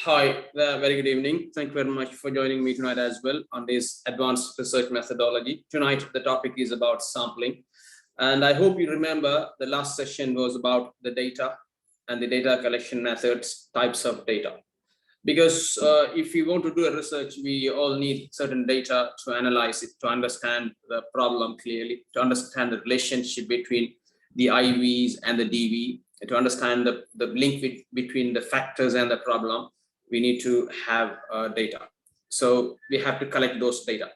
Hi, very good evening. Thank you very much for joining me tonight as well on this advanced research methodology. Tonight, the topic is about sampling. And I hope you remember the last session was about the data and the data collection methods, types of data. Because if we want to do a research, we all need certain data to analyze it, to understand the problem clearly, to understand the relationship between the IVs and the DV, to understand the link between the factors and the problem. We need to have data. So we have to collect those data.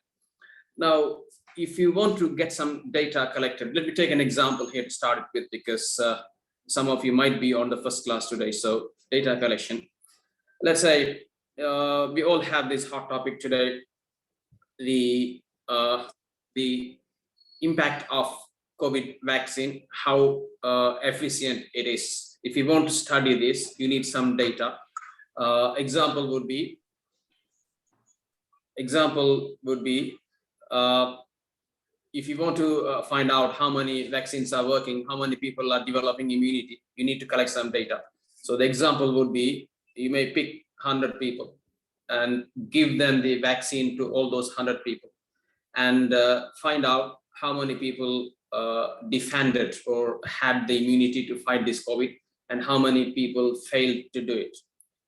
Now, if you want to get some data collected, let me take an example here to start it with, because some of you might be on the first class today. So data collection. Let's say we all have this hot topic today, the impact of COVID vaccine, how efficient it is. If you want to study this, you need some data. Example would be if you want to find out how many vaccines are working, how many people are developing immunity, you need to collect some data. So the example would be, you may pick 100 people and give them the vaccine to all those 100 people and find out how many people defended or had the immunity to fight this COVID and how many people failed to do it.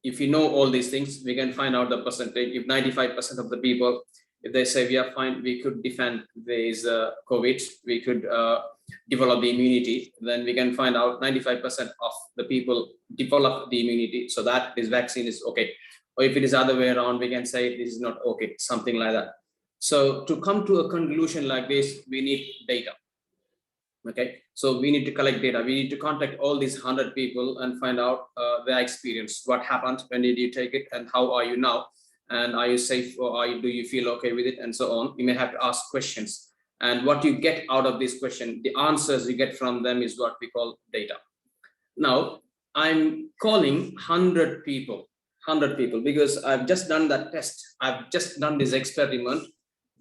If you know all these things, we can find out the percentage. If 95% of the people, if they say we are fine, we could defend this COVID, we could develop the immunity, then we can find out 95% of the people develop the immunity, so that this vaccine is okay. Or if it is other way around, we can say this is not okay, something like that. So to come to a conclusion like this, we need data. Okay, so we need to collect data. We need to contact all these 100 people and find out their experience. What happened? When did you take it? And how are you now? And are you safe, or do you feel okay with it? And so on. You may have to ask questions. And what you get out of this question, the answers you get from them is what we call data. Now, I'm calling 100 people because I've just done that test. I've just done this experiment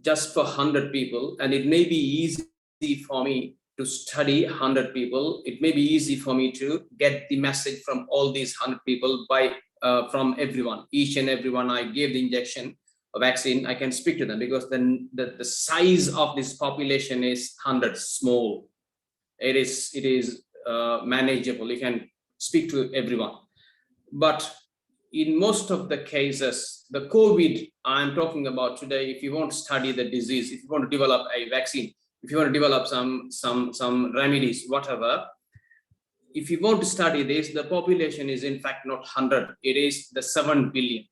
just for 100 people. And it may be easy for me to study 100 people. It may be easy for me to get the message from all these 100 people from everyone. Each and everyone I gave the injection of vaccine, I can speak to them, because then the size of this population is 100, small. It is manageable. You can speak to everyone. But in most of the cases, the COVID I'm talking about today, if you want to study the disease, if you want to develop a vaccine, if you want to develop some remedies, whatever, if you want to study this, the population is in fact not 100, it is the 7 billion,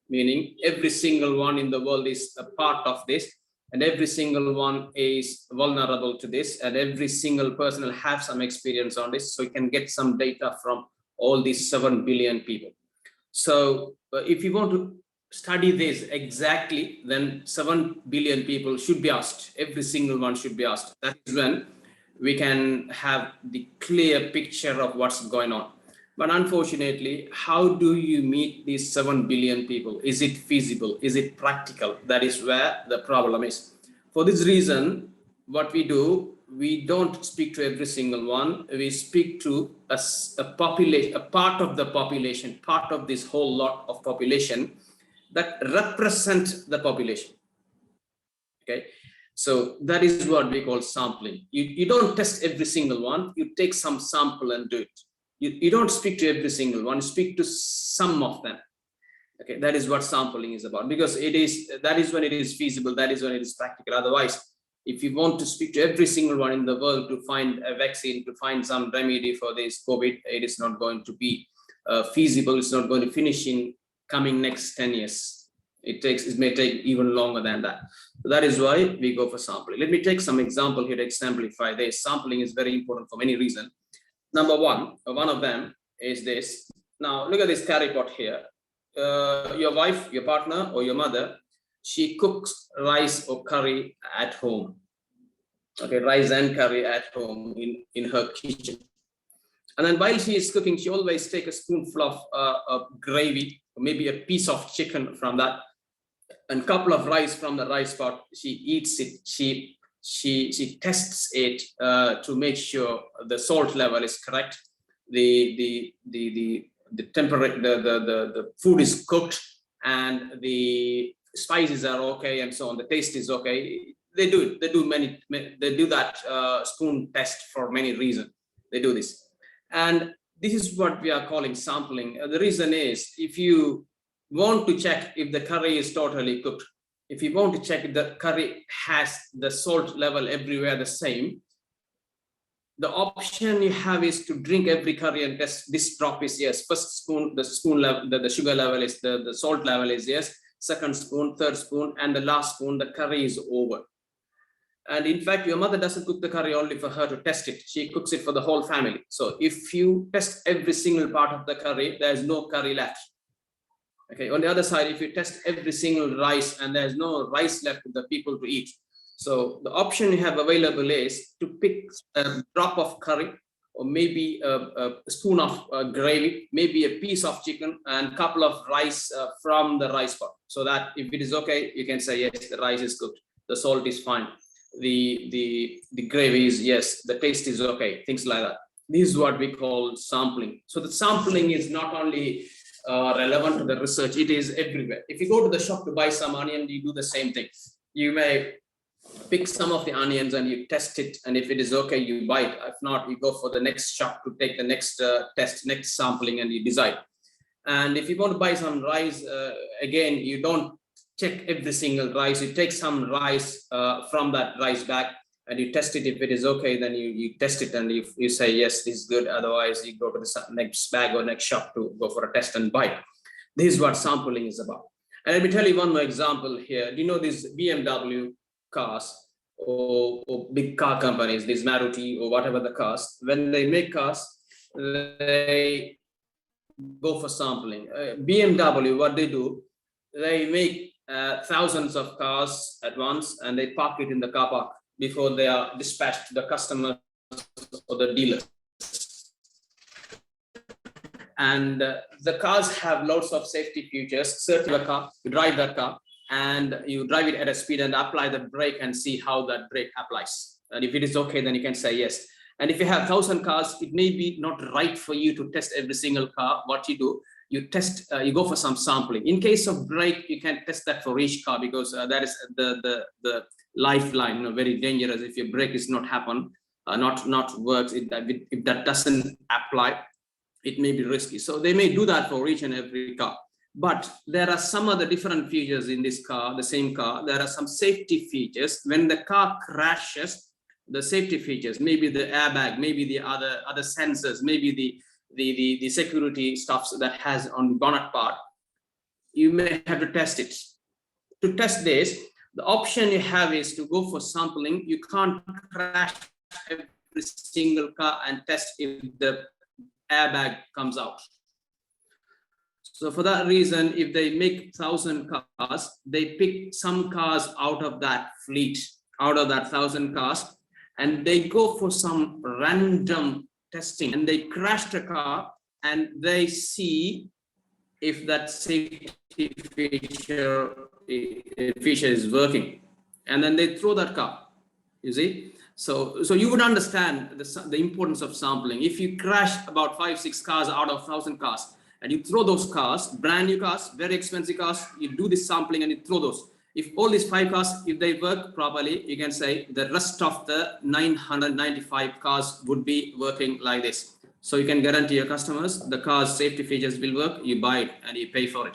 meaning every single one in the world is a part of this, and every single one is vulnerable to this, and every single person will have some experience on this, so you can get some data from all these 7 billion people. So if you want to study this exactly, then 7 billion people should be asked. Every single one should be asked. That is when we can have the clear picture of what's going on. But unfortunately, how do you meet these 7 billion people? Is it feasible? Is it practical? That is where the problem is. For this reason, what we do, we don't speak to every single one. We speak to a population, a part of the population, part of this whole lot of population that represent the population. Okay, so that is what we call sampling. You don't test every single one. You take some sample and do it. You don't speak to every single one. You speak to some of them. Okay, that is what sampling is about, because that is when it is feasible. That is when it is practical. Otherwise, if you want to speak to every single one in the world to find a vaccine, to find some remedy for this COVID, it is not going to be feasible. It's not going to finish in coming next 10 years. It may take even longer than that. So that is why we go for sampling. Let me take some example here to exemplify this. Sampling is very important for many reasons. Number one of them is this. Now look at this curry pot here. Your wife, your partner, or your mother, she cooks rice or curry at home. Okay, rice and curry at home in her kitchen. And then while she is cooking, she always takes a spoonful of gravy, or maybe a piece of chicken from that, and a couple of rice from the rice pot. She eats it. She tests it to make sure the salt level is correct, the the food is cooked and the spices are okay and so on, the taste is okay. They do that spoon test for many reasons. They do this, and this is what we are calling sampling. The reason is, if you want to check if the curry is totally cooked, if you want to check if the curry has the salt level everywhere the same, the option you have is to drink every curry and test. This drop is yes, first spoon, the spoon level, the sugar level is the salt level is yes, second spoon, third spoon, and the last spoon, the curry is over. And in fact, your mother doesn't cook the curry only for her to test it. She cooks it for the whole family. So if you test every single part of the curry, there's no curry left. Okay, on the other side, if you test every single rice and there's no rice left for the people to eat. So the option you have available is to pick a drop of curry, or maybe a spoon of gravy, maybe a piece of chicken, and a couple of rice from the rice pot. So that if it is okay, you can say yes, the rice is cooked, the salt is fine, the gravy is yes, the taste is okay, things like that. This is what we call sampling. So the sampling is not only relevant to the research, it is everywhere. If you go to the shop to buy some onion, you do the same thing. You may pick some of the onions and you test it, and if it is okay, you buy it. If not, you go for the next shop to take the next test, next sampling, and you decide. And if you want to buy some rice, again, you don't check every single rice. You take some rice from that rice bag and you test it. If it is okay, then you test it and you say yes, this is good. Otherwise, you go to the next bag or next shop to go for a test and buy it. This is what sampling is about. And let me tell you one more example here. Do you know these BMW cars or big car companies, these Maruti or whatever the cars, when they make cars, they go for sampling. BMW, what they do, they make thousands of cars at once and they park it in the car park before they are dispatched to the customers or the dealers. And the cars have lots of safety features. Certain car, you drive that car, and you drive it at a speed and apply the brake and see how that brake applies. And if it is okay, then you can say yes. And if you have 1,000 cars, it may be not right for you to test every single car. What you do, you test, you go for some sampling. In case of brake, you can test that for each car, because that is the lifeline, very dangerous. If your brake is not happen, not works, if that doesn't apply, it may be risky. So they may do that for each and every car. But there are some other different features in this car, the same car. There are some safety features. When the car crashes, the safety features, maybe the airbag, maybe the other sensors, maybe the security stuffs that has on the bonnet part, you may have to test it. To test this, the option you have is to go for sampling. You can't crash every single car and test if the airbag comes out. So for that reason, if they make 1,000 cars, they pick some cars out of that fleet, out of that 1,000 cars, and they go for some random testing, and they crash the car and they see if that safety feature is working, and then they throw that car, you see. So you would understand the importance of sampling. If you crash about 5-6 cars out of 1,000 cars, and you throw those cars, brand new cars, very expensive cars, you do this sampling and you throw those. If all these 5 cars, if they work properly, you can say the rest of the 995 cars would be working like this. So you can guarantee your customers the car's safety features will work, you buy it and you pay for it.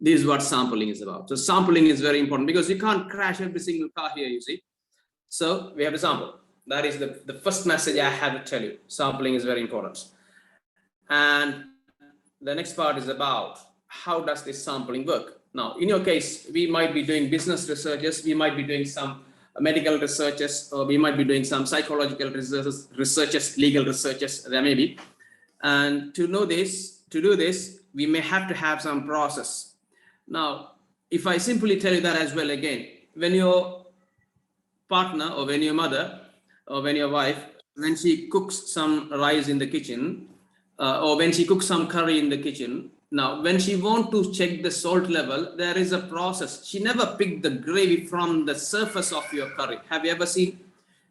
This is what sampling is about. So sampling is very important, because you can't crash every single car here, you see. So we have a sample. That is the first message I have to tell you. Sampling is very important. And the next part is about how does this sampling work. Now, in your case, we might be doing business researches, we might be doing some medical researches, or we might be doing some psychological researches, legal researches, there may be. And to do this, we may have to have some process. Now, if I simply tell you that as well, again, when your partner, or when your mother, or when your wife, when she cooks some rice in the kitchen, or when she cooks some curry in the kitchen, now when she wants to check the salt level, there is a process. She never picked the gravy from the surface of your curry. Have you ever seen?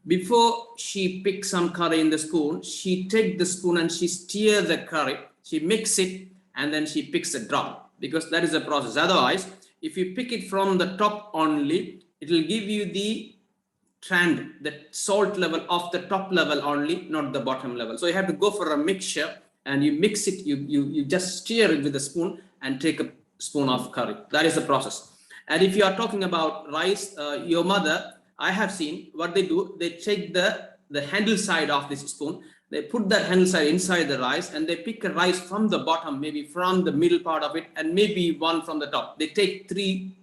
Before she picks some curry in the spoon, she take the spoon and she stir the curry, she mix it, and then she picks a drop, because that is the process. Otherwise, if you pick it from the top only, it will give you the trend, the salt level of the top level only, not the bottom level. So you have to go for a mixture and you mix it, you just stir it with a spoon and take a spoon of curry. That is the process. And if you are talking about rice, your mother, I have seen what they do, they take the handle side of this spoon, they put that handle side inside the rice and they pick a rice from the bottom, maybe from the middle part of it, and maybe one from the top. They take three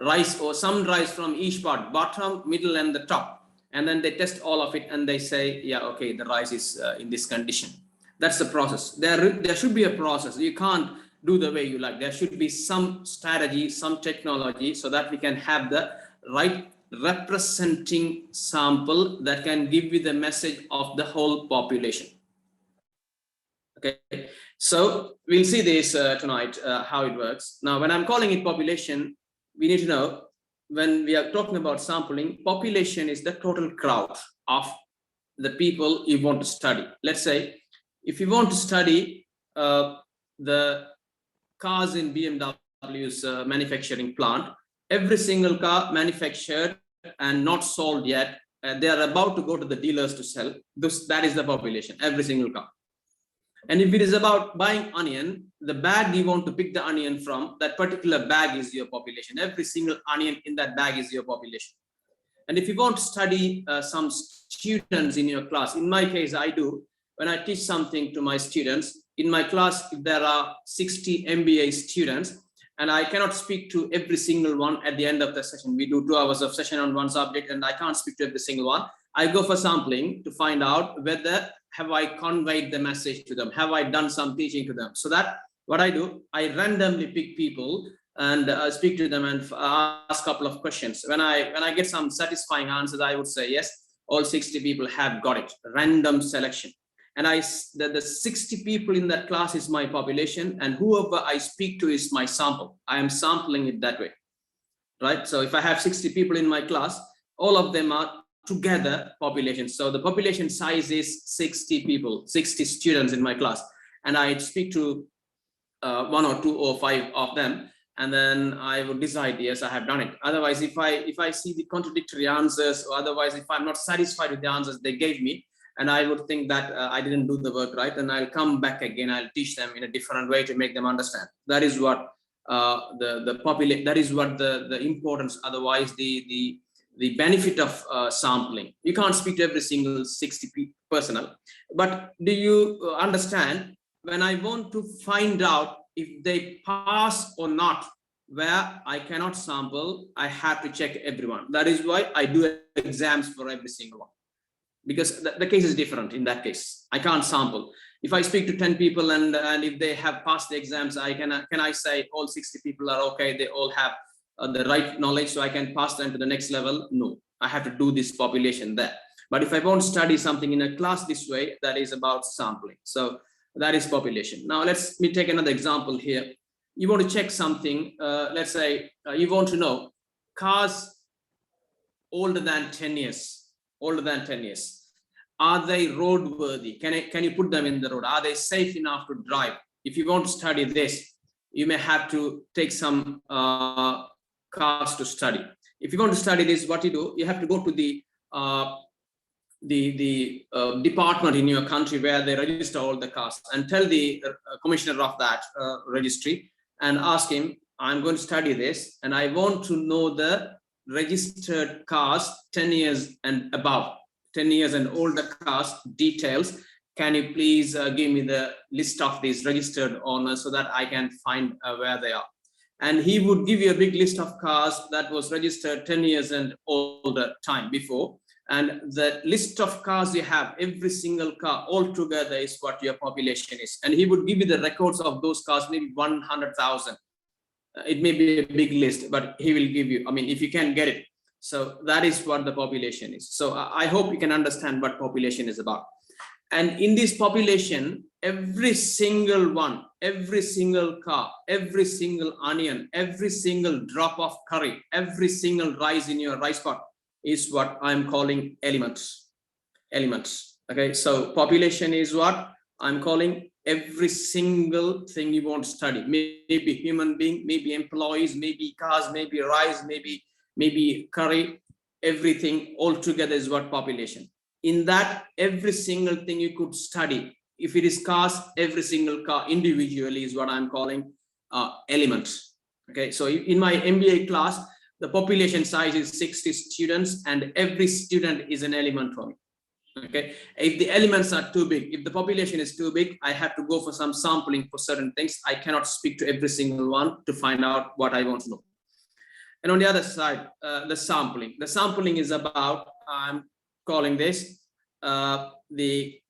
rice or some rice from each part, bottom, middle, and the top, and then they test all of it and they say, yeah, okay, the rice is in this condition. That's the process. There should be a process. You can't do the way you like. There should be some strategy, some technology, so that we can have the right representing sample that can give you the message of the whole population. Okay, so we'll see this tonight, how it works. Now, when I'm calling it population, we need to know, when we are talking about sampling, population is the total crowd of the people you want to study. Let's say, if you want to study the cars in BMW's manufacturing plant, every single car manufactured and not sold yet, they are about to go to the dealers to sell. That is the population, every single car. And if it is about buying onion, the bag you want to pick the onion from, that particular bag is your population. Every single onion in that bag is your population. And if you want to study some students in your class, in my case, I do, when I teach something to my students, in my class, if there are 60 MBA students, and I cannot speak to every single one at the end of the session. We do 2 hours of session on one subject, and I can't speak to every single one. I go for sampling to find out whether have I conveyed the message to them, have I done some teaching to them. So that what I do, I randomly pick people and speak to them and ask a couple of questions. When I get some satisfying answers, I would say yes, all 60 people have got it. Random selection. And the 60 people in that class is my population, and whoever I speak to is my sample. I am sampling it that way, right? So if I have 60 people in my class, all of them are together population. So the population size is 60 people, 60 students in my class, and I speak to 1 or 2 or 5 of them, and then I would decide, yes, I have done it. Otherwise, if I see the contradictory answers, or otherwise if I'm not satisfied with the answers they gave me, and I would think that I didn't do the work right, and I'll come back again, I'll teach them in a different way to make them understand. That is what that is what the importance, otherwise the benefit of sampling. You can't speak to every single 60 personnel, but do you understand, when I want to find out if they pass or not, where I cannot sample, I have to check everyone. That is why I do exams for every single one, because the case is different. In that case, I can't sample. If I speak to 10 people and if they have passed the exams, can I say all 60 people are okay, they all have the right knowledge, so I can pass them to the next level? No, I have to do this population there. But if I want to study something in a class this way, that is about sampling. So that is population. Now let me take another example here. You want to check something, let's say you want to know cars older than 10 years. Are they roadworthy? Can you put them in the road? Are they safe enough to drive? If you want to study this, you may have to take some cars to study. If you want to study this, what you do, you have to go to the department in your country where they register all the cars, and tell the commissioner of that registry and ask him, I'm going to study this and I want to know the registered cars 10 years and above, 10 years and older cars details. Can you please give me the list of these registered owners so that I can find where they are? And he would give you a big list of cars that was registered 10 years and older time before. And the list of cars you have, every single car altogether, is what your population is. And he would give you the records of those cars, maybe 100,000. It may be a big list, but he will give you, I mean, if you can get it. So that is what the population is. So I hope you can understand what population is about. And in this population, every single one, every single car, every single onion, every single drop of curry, every single rice in your rice pot, is what I'm calling elements. Okay, so population is what I'm calling every single thing you want to study. Maybe human being, maybe employees, maybe cars, maybe rice, maybe curry. Everything all together is what population. In that, every single thing you could study. If it is cars, every single car individually is what I'm calling elements. Okay, so in my MBA class, the population size is 60 students, and every student is an element for me. Okay, if the elements are too big, if the population is too big, I have to go for some sampling for certain things. I cannot speak to every single one to find out what I want to know. And on the other side, the sampling is about, I'm calling this the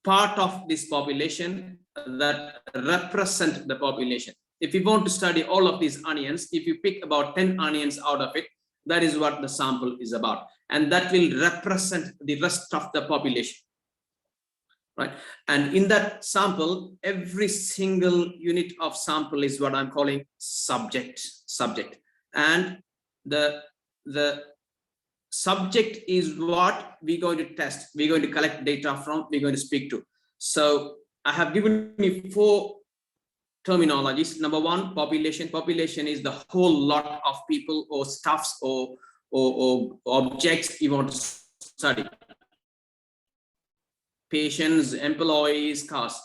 part of this population that represent the population. If you want to study all of these onions, if you pick about 10 onions out of it, that is what the sample is about, and that will represent the rest of the population, right? And in that sample, every single unit of sample is what I'm calling subject, and the subject is what we're going to test, we're going to collect data from, we're going to speak to. So I have given you 4 terminologies. Number 1, population. Population is the whole lot of people or stuffs or objects you want to study. Patients, employees, cars,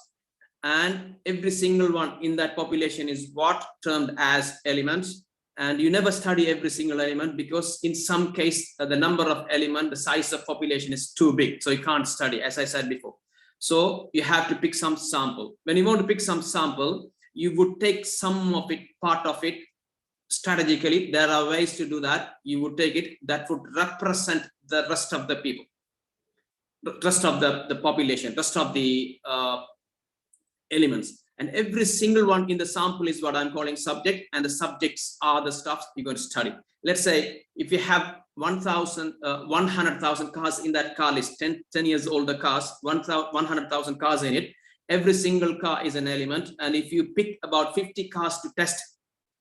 and every single one in that population is what termed as elements. And you never study every single element, because in some case the number of element, the size of population is too big, so you can't study, as I said before. So you have to pick some sample. When you want to pick some sample, you would take some of it, part of it, strategically. There are ways to do that. You would take it that would represent the rest of the people, the rest of the population, rest of the elements. And every single one in the sample is what I'm calling subject, and the subjects are the stuff you're going to study. Let's say if you have 100,000 cars in that car list, 10 years old cars, 100,000 cars in it, every single car is an element. And if you pick about 50 cars to test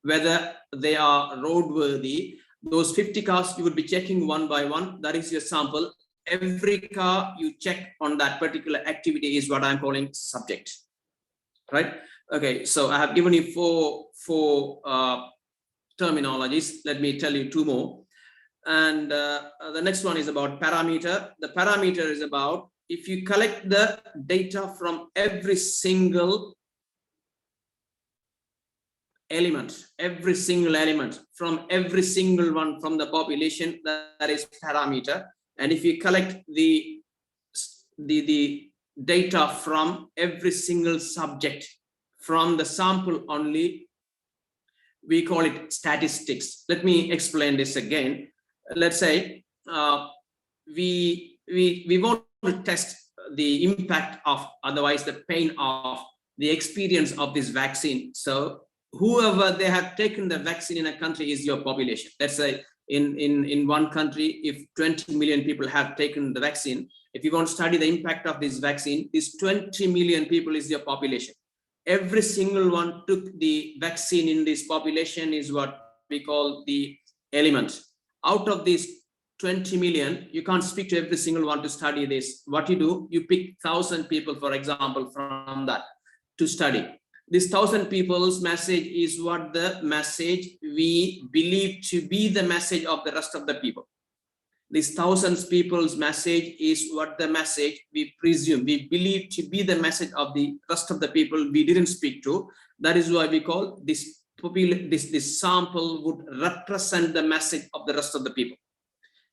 whether they are roadworthy, those 50 cars you would be checking one by one. That is your sample. Every car you check on that particular activity is what I'm calling subject. Right? Okay, so I have given you four terminologies. Let me tell you 2 more. And the next one is about parameter. The parameter is about, if you collect the data from every single element, from every single one from the population, that is parameter. And if you collect the data from every single subject from the sample only, we call it statistics. Let me explain this again. Let's say we want to test the impact of, otherwise the pain of, the experience of this vaccine. So whoever they have taken the vaccine in a country is your population. Let's say in one country, if 20 million people have taken the vaccine, if you want to study the impact of this vaccine, this 20 million people is your population. Every single one took the vaccine in this population is what we call the element. Out of these 20 million, you can't speak to every single one to study this. What you do, you pick 1,000 people, for example, from that to study. This 1,000 people's message is what the message we believe to be the message of the rest of the people. This 1,000 people's message is what the message we presume, we believe to be the message of the rest of the people we didn't speak to. That is why we call this sample would represent the message of the rest of the people.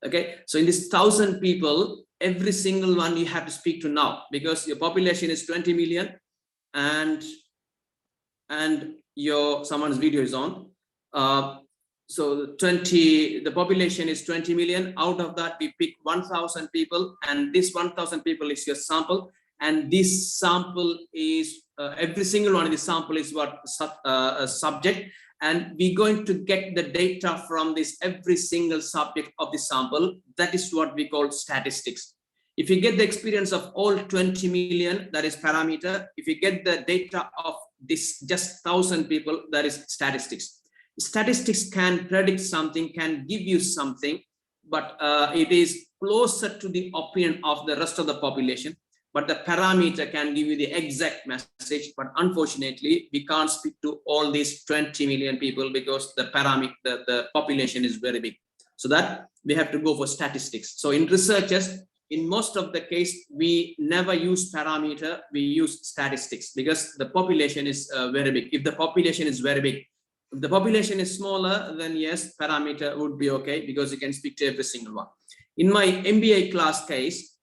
Okay, so in this 1,000 people, every single one you have to speak to now, because your population is 20 million and your someone's video is on. So the population is 20 million. Out of that, we pick 1,000 people, and this 1,000 people is your sample. And this sample is every single one of the sample is what a subject, and we're going to get the data from this every single subject of the sample. That is what we call statistics. If you get the experience of all 20 million, that is parameter. If you get the data of this just 1,000 people, that is statistics. Statistics can predict something, can give you something, but it is closer to the opinion of the rest of the population. But the parameter can give you the exact message. But unfortunately, we can't speak to all these 20 million people because the population is very big. So that we have to go for statistics. So in researchers, in most of the case, we never use parameter, we use statistics because the population is very big. If the population is very big, if the population is smaller, then yes, parameter would be okay because you can speak to every single one. In my MBA class case,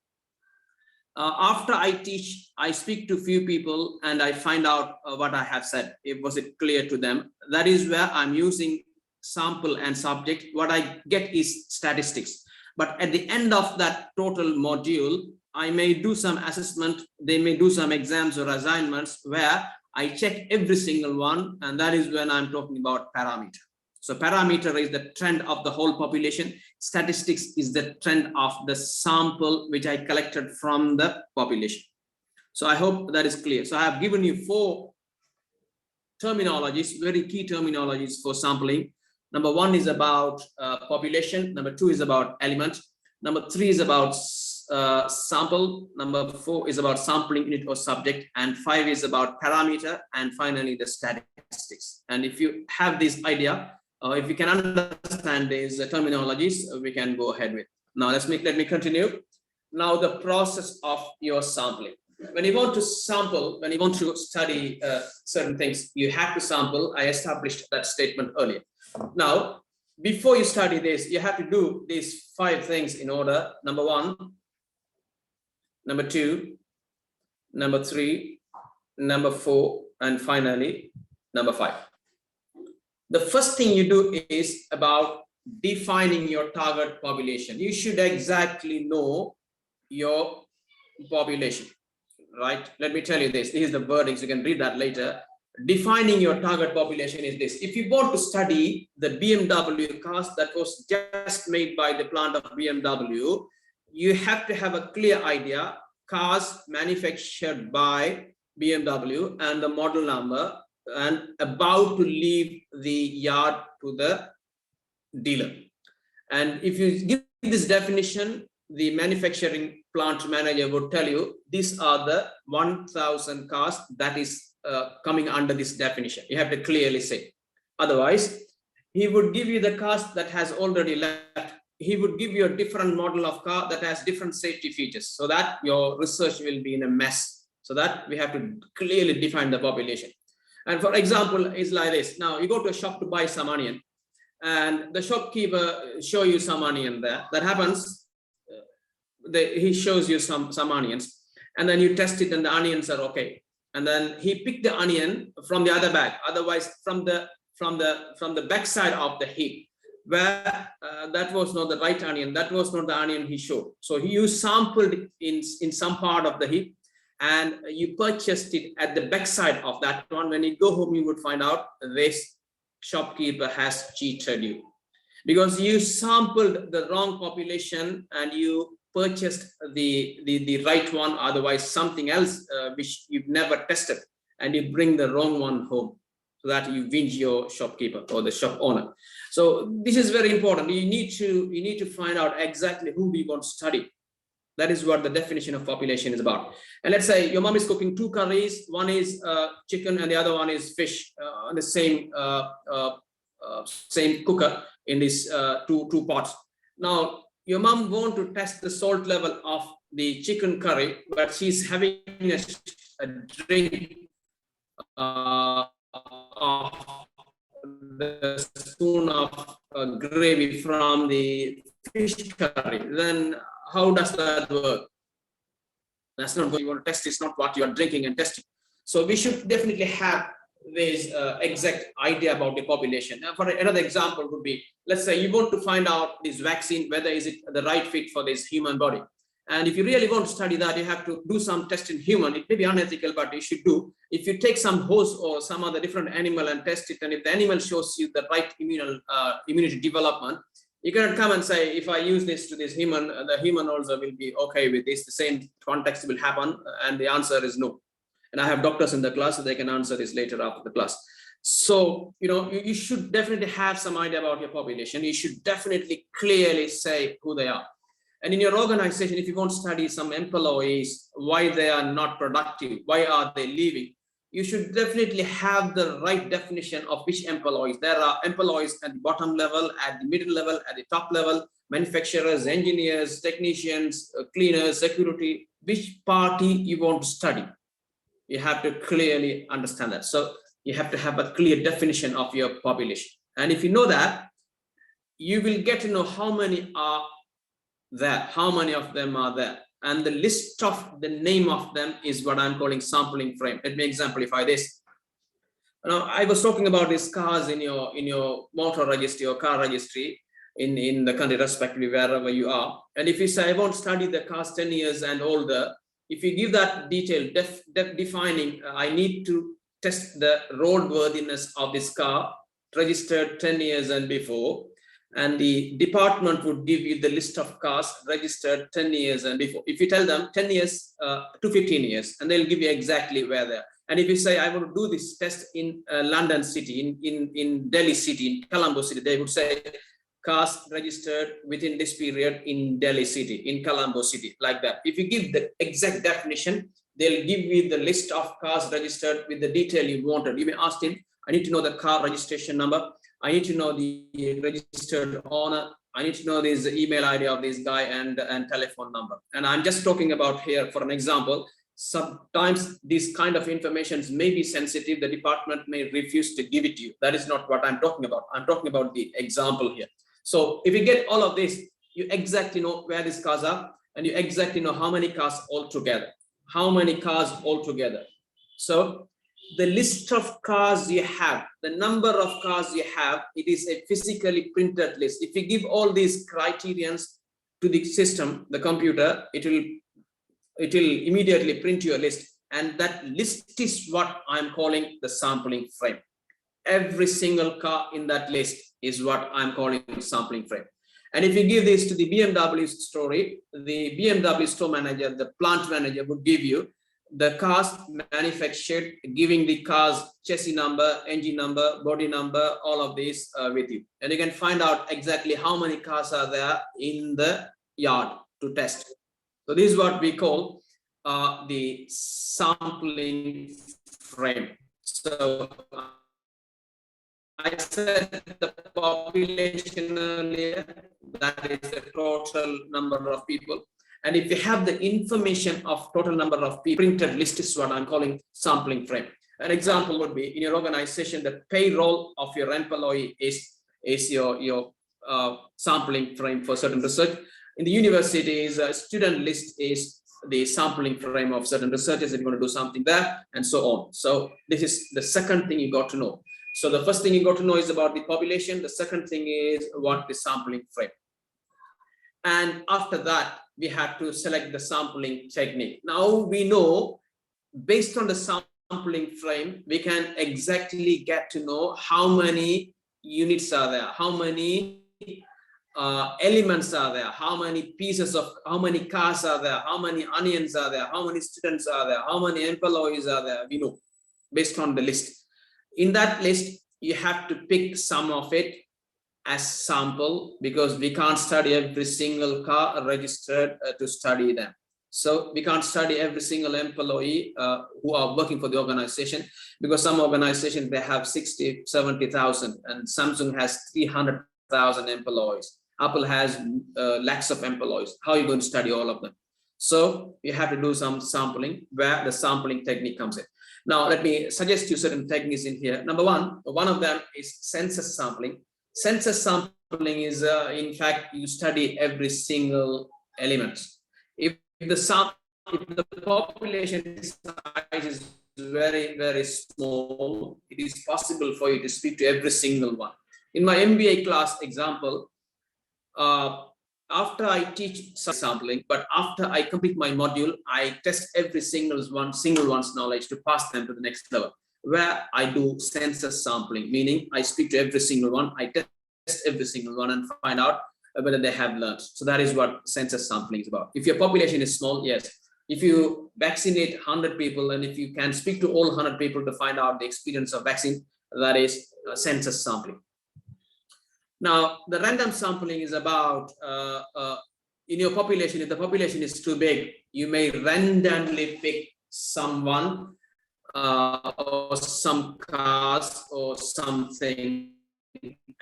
after I teach, I speak to few people and I find out what I have said. Was it clear to them? That is where I'm using sample and subject. What I get is statistics. But at the end of that total module, I may do some assessment. They may do some exams or assignments where I check every single one. And that is when I'm talking about parameter. So parameter is the trend of the whole population. Statistics is the trend of the sample which I collected from the population. So I hope that is clear. So I have given you 4 terminologies, very key terminologies for sampling. Number 1 is about population. Number 2 is about element. Number 3 is about sample. Number 4 is about sampling unit or subject. And 5 is about parameter. And finally, the statistics. And if you have this idea, if you can understand these terminologies, we can go ahead with. Now let me continue. Now the process of your sampling. When you want to sample, when you want to study certain things, you have to sample. I established that statement earlier. Now, before you study this, you have to do these 5 things in order. Number 1, number 2, number 3, number 4, and finally, number 5. The first thing you do is about defining your target population. You should exactly know your population, right? Let me tell you this. This is the wording, so you can read that later. Defining your target population is this. If you want to study the BMW cars that was just made by the plant of BMW, you have to have a clear idea, cars manufactured by BMW and the model number, and about to leave the yard to the dealer. And if you give this definition, the manufacturing plant manager would tell you these are the 1,000 cars that is coming under this definition. You have to clearly say. Otherwise, he would give you the cars that has already left. He would give you a different model of car that has different safety features, so that your research will be in a mess. So that we have to clearly define the population. And for example, is like this. Now you go to a shop to buy some onion and the shopkeeper show you some onion there. That happens, he shows you some onions and then you test it and the onions are okay. And then he picked the onion from the other bag, otherwise from the back side of the heap, where that was not the right onion, that was not the onion he showed. So you sampled in some part of the heap and you purchased it at the back side of that one. When you go home, you would find out this shopkeeper has cheated you because you sampled the wrong population and you purchased the right one, otherwise something else which you've never tested, and you bring the wrong one home, so that you whinge your shopkeeper or the shop owner. So this is very important. You need to find out exactly who we want to study. That is what the definition of population is about. And let's say your mom is cooking 2 curries. One is chicken and the other one is fish on the same cooker in these two pots. Now your mom want to test the salt level of the chicken curry, but she's having a drink of the spoon of gravy from the fish curry. Then how does that work? That's not what you want to test. It's not what you are drinking and testing. So we should definitely have this exact idea about the population. Now, for another example would be, let's say you want to find out this vaccine, whether is it the right fit for this human body. And if you really want to study that, you have to do some test in human. It may be unethical, but you should do. If you take some horse or some other different animal and test it, and if the animal shows you the right immunity development, you cannot come and say, if I use this to this human, the human also will be okay with this. The same context will happen, and the answer is no. And I have doctors in the class, so they can answer this later after the class. So, you should definitely have some idea about your population. You should definitely clearly say who they are. And in your organization, if you want to study some employees, why they are not productive, why are they leaving, you should definitely have the right definition of which employees. There are employees at the bottom level, at the middle level, at the top level, manufacturers, engineers, technicians, cleaners, security. Which party you want to study? You have to clearly understand that. So you have to have a clear definition of your population. And if you know that, you will get to know how many are there, how many of them are there. And the list of the name of them is what I'm calling sampling frame. Let me exemplify this. Now, I was talking about these cars in your motor registry or car registry in the country, respectively, wherever you are. And if you say, I want to study the cars 10 years and older, if you give that detail, defining, I need to test the roadworthiness of this car, registered 10 years and before, and the department would give you the list of cars registered 10 years and before. If you tell them 10 years to 15 years, and they'll give you exactly where they're. And if you say, I want to do this test in London City, in Delhi City, in Colombo City, they would say cars registered within this period in Delhi City, in Colombo City, like that. If you give the exact definition, they'll give you the list of cars registered with the detail you wanted. You may ask him, I need to know the car registration number. I need to know the registered owner. I need to know this email ID of this guy and telephone number. And I'm just talking about here for an example. Sometimes these kind of informations may be sensitive. The department may refuse to give it to you. That is not what I'm talking about. I'm talking about the example here. So if you get all of this, you exactly know where these cars are, and you exactly know how many cars altogether. How many cars altogether. So the list of cars you have, the number of cars you have, it is a physically printed list. If you give all these criterions to the system, the computer, it will immediately print your list. And that list is what I'm calling the sampling frame. Every single car in that list is what I'm calling sampling frame. And if you give this to the BMW story, the BMW store manager, the plant manager would give you the cars manufactured, giving the cars chassis number, engine number, body number, all of these with you. And you can find out exactly how many cars are there in the yard to test. So this is what we call the sampling frame. So I said the population earlier, that is the total number of people. And if you have the information of total number of people, printed list is what I'm calling sampling frame. An example would be in your organization, the payroll of your employee is your sampling frame for certain research. In the universities, student list is the sampling frame of certain researchers if you want to do something there, and so on. So this is the second thing you got to know. So the first thing you got to know is about the population. The second thing is what the sampling frame. And after that, we have to select the sampling technique. Now we know, based on the sampling frame, we can exactly get to know how many units are there, how many elements are there, how many cars are there, how many onions are there, how many students are there, how many employees are there. We know based on the list. In that list, you have to pick some of it as sample, because we can't study every single car registered to study them. So we can't study every single employee who are working for the organization, because some organizations, they have 60, 70,000, and Samsung has 300,000 employees. Apple has lakhs of employees. How are you going to study all of them? So you have to do some sampling, where the sampling technique comes in. Now, let me suggest you certain techniques in here. Number one of them is census sampling. Census sampling is, in fact, you study every single element. If the population size is very, very small, it is possible for you to speak to every single one. In my MBA class example, after I teach sampling, but after I complete my module, I test every single one's knowledge to pass them to the next level, where I do census sampling, meaning I speak to every single one, I test every single one and find out whether they have learned. So that is what census sampling is about. If your population is small, yes. If you vaccinate 100 people, and if you can speak to all 100 people to find out the experience of vaccine, that is census sampling. Now, the random sampling is about in your population, if the population is too big, you may randomly pick someone or some cars or something,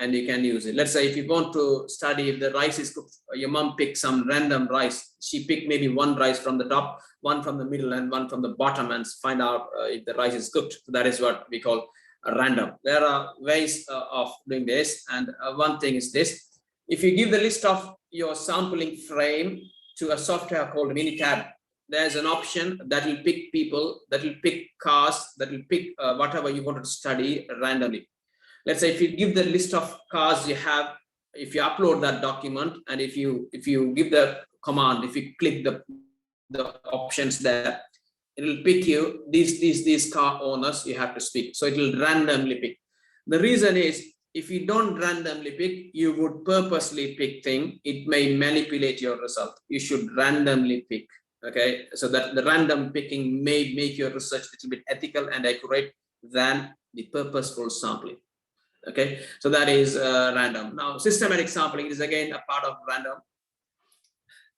and you can use it. Let's say if you want to study if the rice is cooked, your mom picked some random rice. She picked maybe one rice from the top, one from the middle, and one from the bottom, and find out if the rice is cooked. So that is what we call random. There are ways of doing this, and one thing is this: if you give the list of your sampling frame to a software called Minitab, there's an option that will pick people, that will pick cars, that will pick whatever you want to study randomly. Let's say if you give the list of cars you have, if you upload that document, and if you give the command, if you click the options there, it will pick you these car owners you have to speak. So it will randomly pick. The reason is, if you don't randomly pick, you would purposely pick thing. It may manipulate your result. You should randomly pick. Okay, so that the random picking may make your research a little bit ethical and accurate than the purposeful sampling. Okay, so that is random. Now, systematic sampling is again a part of random.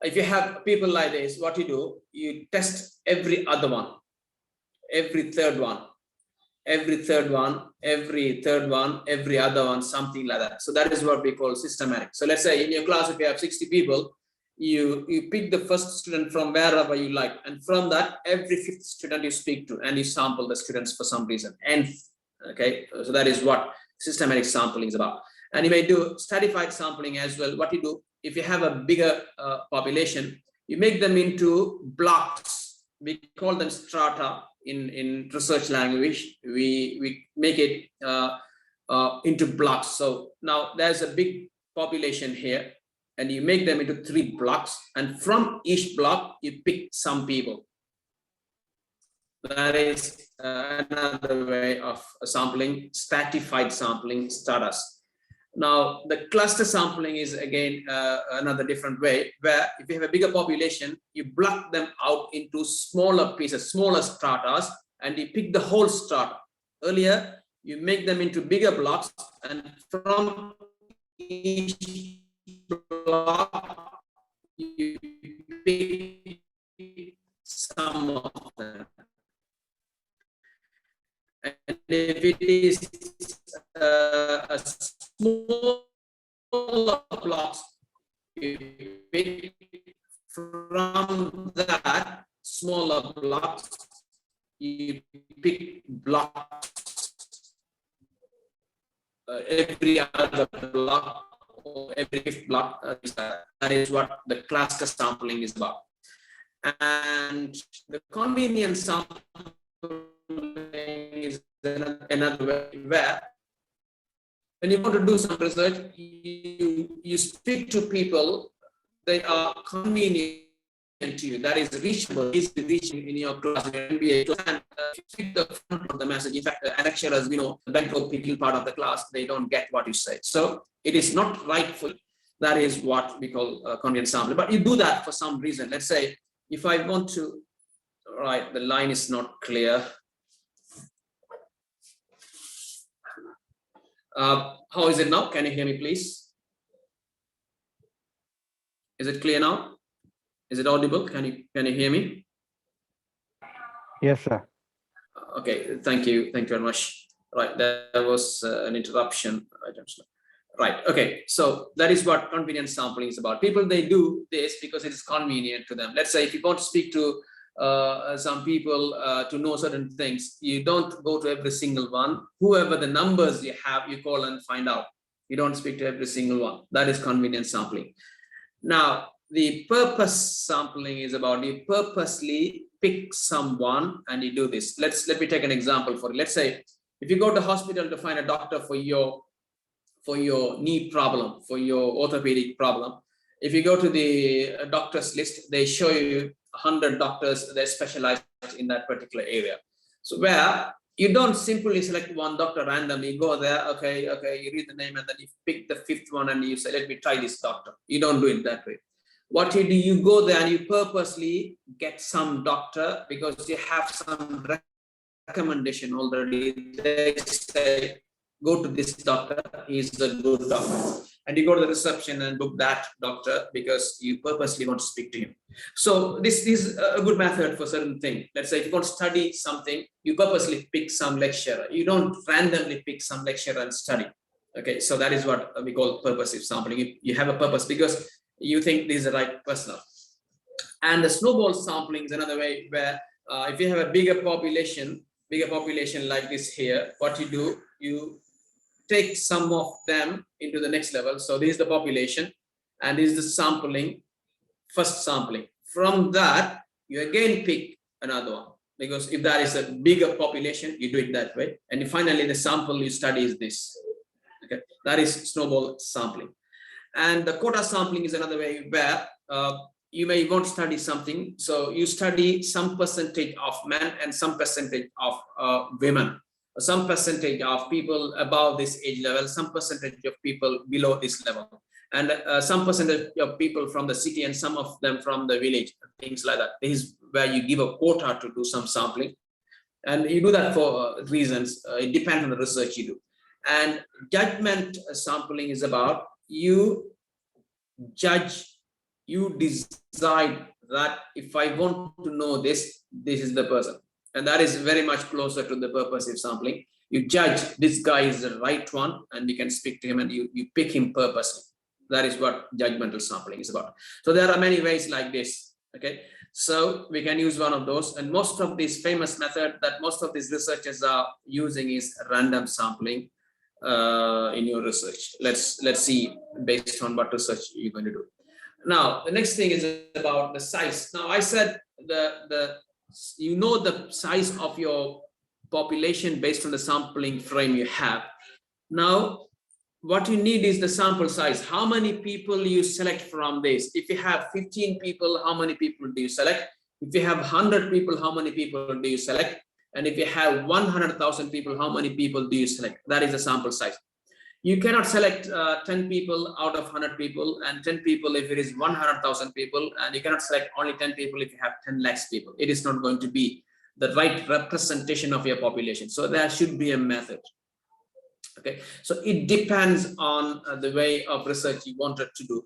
If you have people like this, what you do, you test every other one, every third one, every third one, every third one, every other one, something like that. So that is what we call systematic. So let's say in your class, if you have 60 people, you pick the first student from wherever you like, and from that, every fifth student you speak to, and you sample the students for some reason. And okay, so that is what systematic sampling is about. And you may do stratified sampling as well. What you do, if you have a bigger population, you make them into blocks. We call them strata in research language. We make it into blocks. So now there's a big population here, and you make them into 3 blocks, and from each block you pick some people. That is another way of sampling, stratified sampling, status. Now, the cluster sampling is again another different way, where if you have a bigger population, you block them out into smaller pieces, smaller stratas, and you pick the whole strata. Earlier, you make them into bigger blocks, and from each block, you pick some of them. And if it is a smaller blocks, you pick from that smaller blocks, you pick blocks, every other block or every fifth block. That is what the cluster sampling is about. And the convenience sampling is another way, where when you want to do some research, you speak to people that are convenient to you, that is reachable, easily reaching in your class, your MBA, and speak the front of the message. In fact, lecturers, we know, the back of people part of the class, they don't get what you say. So it is not rightful. That is what we call convenient sampling. But you do that for some reason. Let's say if I want to, right, the line is not clear. How is it now? Can you hear me, please? Is it clear now? Is it audible? Can you hear me? Yes, sir. Okay, thank you very much. Right, there was an interruption. Right, okay, so that is what convenient sampling is about. People, they do this because it is convenient to them. Let's say if you want to speak to some people to know certain things, you don't go to every single one. Whoever the numbers you have, you call and find out. You don't speak to every single one. That is convenient sampling. Now, the purpose sampling is about you purposely pick someone and you do this. Let me take an example for it. Let's say if you go to hospital to find a doctor for your knee problem, for your orthopedic problem, if you go to the doctors list, they show you 100 doctors that specialize in that particular area. So where you don't simply select one doctor randomly, you go there, okay, you read the name, and then you pick the 5th one and you say, let me try this doctor. You don't do it that way. What you do, you go there and you purposely get some doctor because you have some recommendation already. They say, go to this doctor, he's a good doctor. And you go to the reception and book that doctor because you purposely want to speak to him. So this is a good method for certain thing. Let's say if you want to study something, you purposely pick some lecturer. You don't randomly pick some lecturer and study. Okay, so that is what we call purposive sampling. You have a purpose because you think this is the right person. And the snowball sampling is another way where if you have a bigger population like this here, what you do, you take some of them into the next level. So this is the population and this is the sampling, first sampling. From that, you again pick another one, because if that is a bigger population, you do it that way. And finally, the sample you study is this. Okay, that is snowball sampling. And the quota sampling is another way where you may want to study something. So you study some percentage of men and some percentage of women, some percentage of people above this age level, some percentage of people below this level, and some percentage of people from the city and some of them from the village, things like that. This is where you give a quota to do some sampling. And you do that for reasons. It depends on the research you do. And judgment sampling is about you judge, you decide that if I want to know this, this is the person. And that is very much closer to the purposive sampling. You judge this guy is the right one and you can speak to him and you pick him purposely. That is what judgmental sampling is about. So there are many ways like this. Okay, so we can use one of those. And most of this famous method that most of these researchers are using is random sampling in your research. Let's see based on what research you're going to do. Now, the next thing is about the size. Now, I said you know the size of your population based on the sampling frame you have. Now, what you need is the sample size. How many people you select from this? If you have 15 people, how many people do you select? If you have 100 people, how many people do you select? And if you have 100,000 people, how many people do you select? That is the sample size. You cannot select 10 people out of 100 people and 10 people if it is 100,000 people, and you cannot select only 10 people if you have 10 lakhs people. It is not going to be the right representation of your population. So there should be a method. Okay, so it depends on the way of research you wanted to do.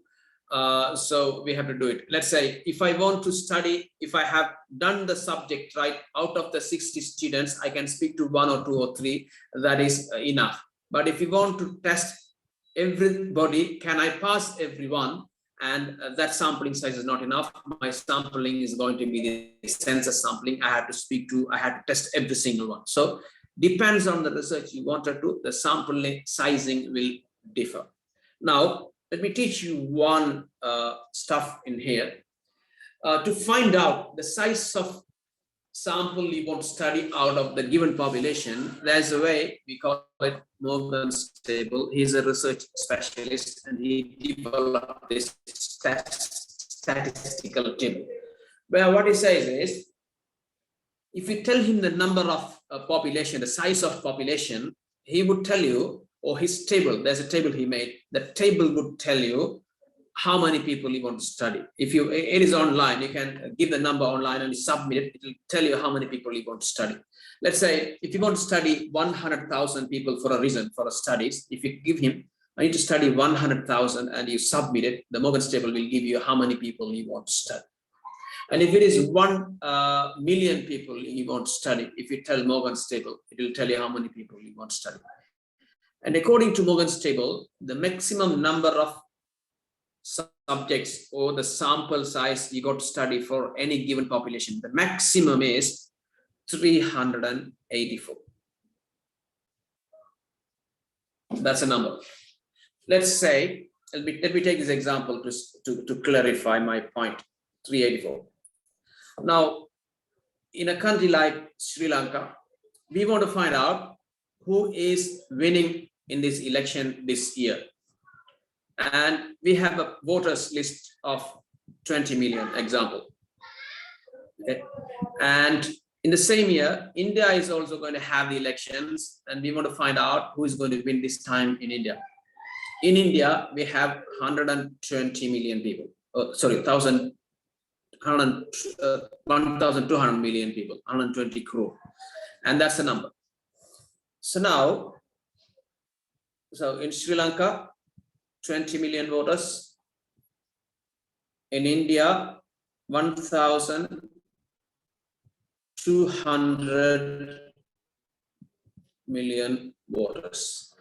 So we have to do it. Let's say if I want to study, if I have done the subject right, out of the 60 students, I can speak to 1 or 2 or 3, that is enough. But if you want to test everybody, can I pass everyone? And that sampling size is not enough. My sampling is going to be the census sampling. I have to test every single one. So depends on the research you want to do, the sampling sizing will differ. Now, let me teach you one stuff in here. To find out the size of sample you want to study out of the given population, there's a way, we call it Morgan's table. He's a research specialist and he developed this statistical table, where what he says is, if you tell him the number of population, the size of population, he would tell you, or his table, there's a table he made, the table would tell you how many people you want to study. If it is online, you can give the number online and submit it, it will tell you how many people you want to study. Let's say if you want to study 100,000 people for a reason, for a studies, if you give him, I need to study 100,000 and you submit it, the Morgan's table will give you how many people you want to study. And if it is 1 million people you want to study, if you tell Morgan's table, it will tell you how many people you want to study. And according to Morgan's table, the maximum number of subjects or the sample size you got to study for any given population, the maximum is 384. That's a number. Let's say, let me take this example to clarify my point, 384. Now, in a country like Sri Lanka, we want to find out who is winning in this election this year. And we have a voters list of 20 million, example. Okay. And in the same year, India is also going to have the elections, and we want to find out who is going to win this time in India. In India, we have 120 million people. 1,200 million people, 120 crore. And that's the number. So now, So in Sri Lanka, 20 million voters. In India, 1,200 million voters.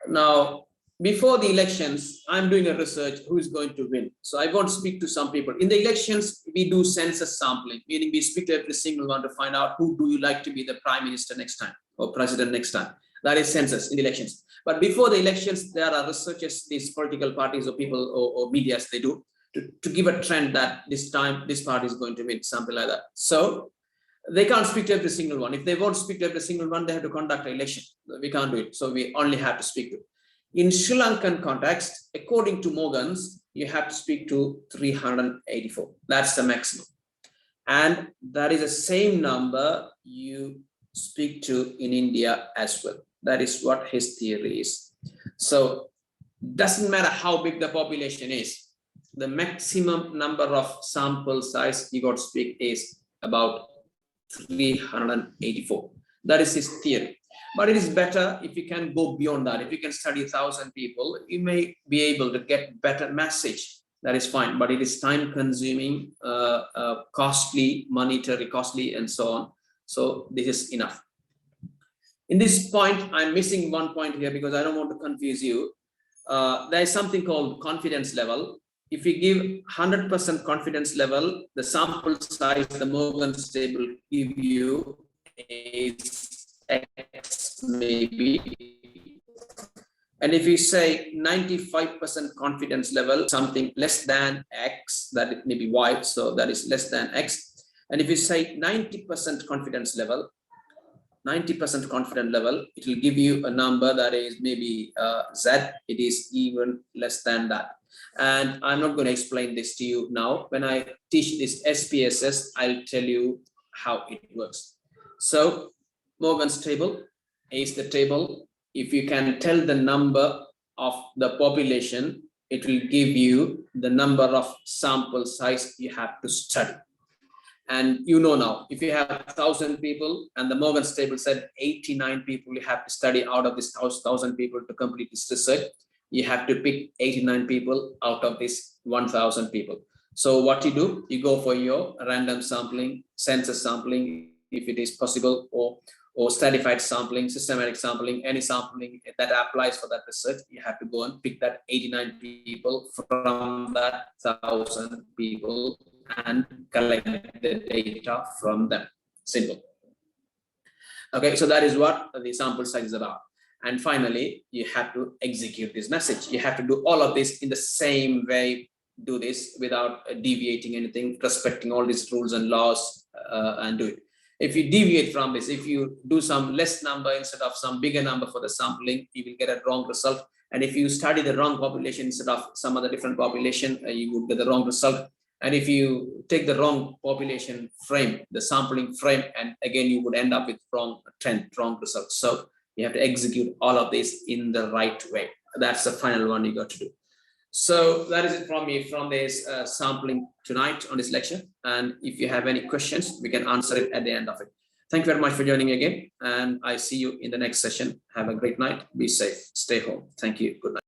Now, before the elections, I'm doing a research who is going to win. So I want to speak to some people. In the elections, we do census sampling, meaning we speak to every single one to find out who do you like to be the prime minister next time or president next time. That is census in the elections. But before the elections, there are researchers, these political parties or people or medias, they do to give a trend that this time this party is going to win, something like that. So they can't speak to every single one. If they won't speak to every single one, they have to conduct an election. We can't do it. So we only have to speak to. In Sri Lankan context, according to Morgan's, you have to speak to 384. That's the maximum. And that is the same number you speak to in India as well. That is what his theory is. So doesn't matter how big the population is, the maximum number of sample size you got to speak is about 384. That is his theory. But it is better if you can go beyond that. If you can study 1,000 people, you may be able to get better message. That is fine, but it is time consuming, costly, monetary costly, and so on. So this is enough. In this point, I'm missing one point here because I don't want to confuse you. There is something called confidence level. If you give 100% confidence level, the sample size the Morgan's table give you is X maybe. And if you say 95% confidence level, something less than X, that it may be Y, so that is less than X. And if you say 90% confidence level, 90% confident level, it will give you a number that is maybe Z, it is even less than that. And I'm not going to explain this to you now. When I teach this SPSS, I'll tell you how it works. So Morgan's table is the table. If you can tell the number of the population, it will give you the number of sample size you have to study. And you know now, if you have 1,000 people and the Morgan's table said 89 people you have to study out of this 1,000 people to complete this research, you have to pick 89 people out of this 1,000 people. So what you do, you go for your random sampling, census sampling, if it is possible, or stratified sampling, systematic sampling, any sampling that applies for that research, you have to go and pick that 89 people from that 1,000 people and collect the data from them. Simple. Okay, so that is what the sample size is about. And finally, you have to execute this message. You have to do all of this in the same way, do this without deviating anything, respecting all these rules and laws, and do it. If you deviate from this, if you do some less number instead of some bigger number for the sampling, you will get a wrong result. And if you study the wrong population instead of some other different population, you would get the wrong result. And if you take the wrong population frame, the sampling frame, and again, you would end up with wrong trend, wrong results. So you have to execute all of this in the right way. That's the final one you got to do. So that is it from me from this sampling tonight on this lecture. And if you have any questions, we can answer it at the end of it. Thank you very much for joining again. And I see you in the next session. Have a great night. Be safe. Stay home. Thank you. Good night.